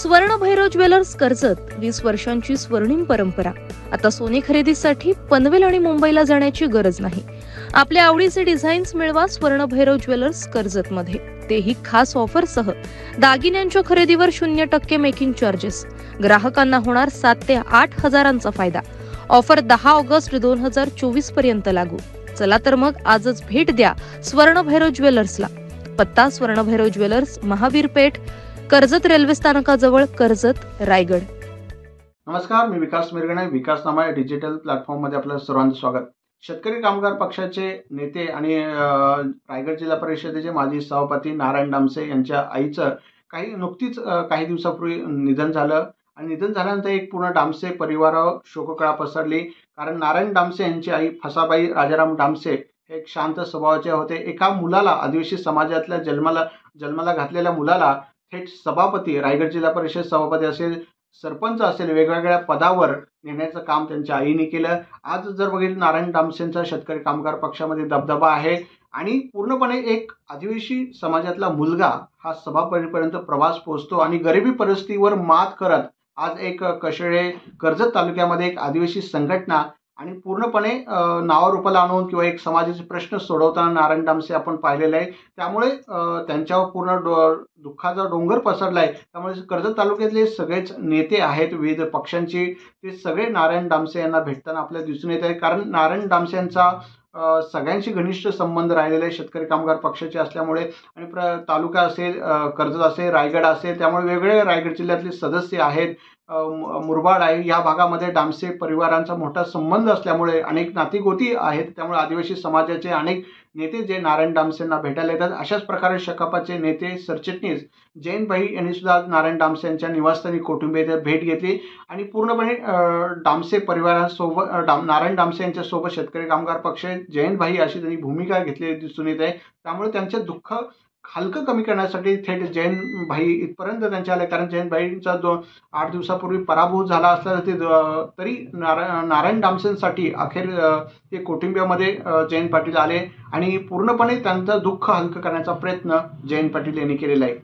स्वर्ण भैरव ज्वेलर्स कर्जत 20 वर्षांची स्वर्णिम परंपरा। आता सोने खरेदीसाठी पनवेल आणि मुंबईला जाण्याची गरज नाही। आपल्या आवडीचे डिझाईन्स मिळवा स्वर्ण भैरव ज्वेलर्स कर्जत मध्ये, तेही खास ऑफर सह। दागिन्यांच्या खरेदीवर 0% मेकिंग चार्जेस। ग्राहकांना होणार 7 ते 8 हजारांचा फायदा। ऑफर 10 ऑगस्ट 2024 पर्यंत लागू। चला तर मग आजच भेट द्या स्वर्ण भैरव ज्वेलर्सला। पत्ता स्वर्ण भैरव ज्वेलर्स, महावीर पेठ, कर्जत रेल्वे स्थानकाजवळ, कर्जत, रायगड। नमस्कार, मी विकास मिरगणे। विकासनामा या डिजिटल प्लॅटफॉर्ममध्ये आपलं सर्वांचं स्वागत। शेतकरी कामगार पक्षाचे नेते आणि रायगड जिल्हा परिषदेचे माजी सभापती नारायण डामसे यांच्या आईचं नुकतीच काही दिवसापूर्वी निधन झालं आणि निधन झाल्यानंतर एक पूर्ण डामसे परिवारावर शोककळा पसरली। कारण नारायण डामसे यांची आई फसाबाई राजाराम डामसे हे एक शांत स्वभावाचे होते। एका मुलाला, आदिवासी समाजातल्या जन्माला घातलेल्या मुलाला थेट सभापती, रायगड जिल्हा परिषद सभापती असेल, सरपंच असेल, वेगवेगळ्या पदावर नेण्याचं काम त्यांच्या आईने केलं। आज जर बघितलं, नारायण डामसेंचा शेतकरी कामगार पक्षामध्ये दबदबा आहे आणि पूर्णपणे एक आदिवासी समाजातला मुलगा हा सभापतीपर्यंत प्रवास पोहोचतो आणि गरिबी परिस्थितीवर मात करत आज एक कशेळे कर्जत तालुक्यामध्ये एक आदिवासी संघटना आणि पूर्णपणे नावारूपाला आणून किंवा एक समाजाचे प्रश्न सोडवताना नारायण डामसे आपण पाहिलेले आहे। त्यामुळे त्यांच्यावर पूर्ण दुःखाचा डोंगर पसरला आहे। त्यामुळे कर्जत तालुक्यातले सगळेच नेते आहेत विविध पक्षांची, ते सगळे नारायण डामसे यांना भेटताना आपल्याला दिसून येत आहे। कारण नारायण डामसे यांचा सगळ्यांशी घनिष्ठ संबंध राहिलेले शेतकरी कामगार पक्षाचे असल्यामुळे आणि तालुका असेल, कर्जत असेल, रायगड असेल, त्यामुळे वेगवेगळे रायगड जिल्ह्यातले सदस्य आहेत, मुरबाड आहे, या भागामध्ये डामसे परिवारांचा मोठा संबंध असल्यामुळे अनेक नातीगोती आहेत। त्यामुळे आदिवासी समाजाचे अनेक नेते जे नारायण डामसेंना भेटायला येतात। अशाच प्रकारे शकापाचे नेते सरचिटणीस जैन भाई यांनी सुद्धा नारायण डामसे यांच्या निवासस्थानी कुटुंबीय भेट घेतली आणि पूर्णपणे डामसे परिवारांसोबत नारायण डामसे यांच्यासोबत शेतकरी कामगार पक्ष जैन भाई अशी त्यांनी भूमिका घेतली दिसून येत आहे। त्यामुळे त्यांचे दुःख हलकं कमी करण्यासाठी थेट जैन भाई इथपर्यंत त्यांच्या आले। कारण जैन भाईंचा 8 दिवसापूर्वी पराभव झाला असला तरी नारायण डामसेंसाठी अखेर ते कुटुंबियामध्ये जयंत पाटील आले आणि पूर्णपणे त्यांचं दुःख हलकं करण्याचा प्रयत्न जयंत पाटील यांनी केलेला आहे।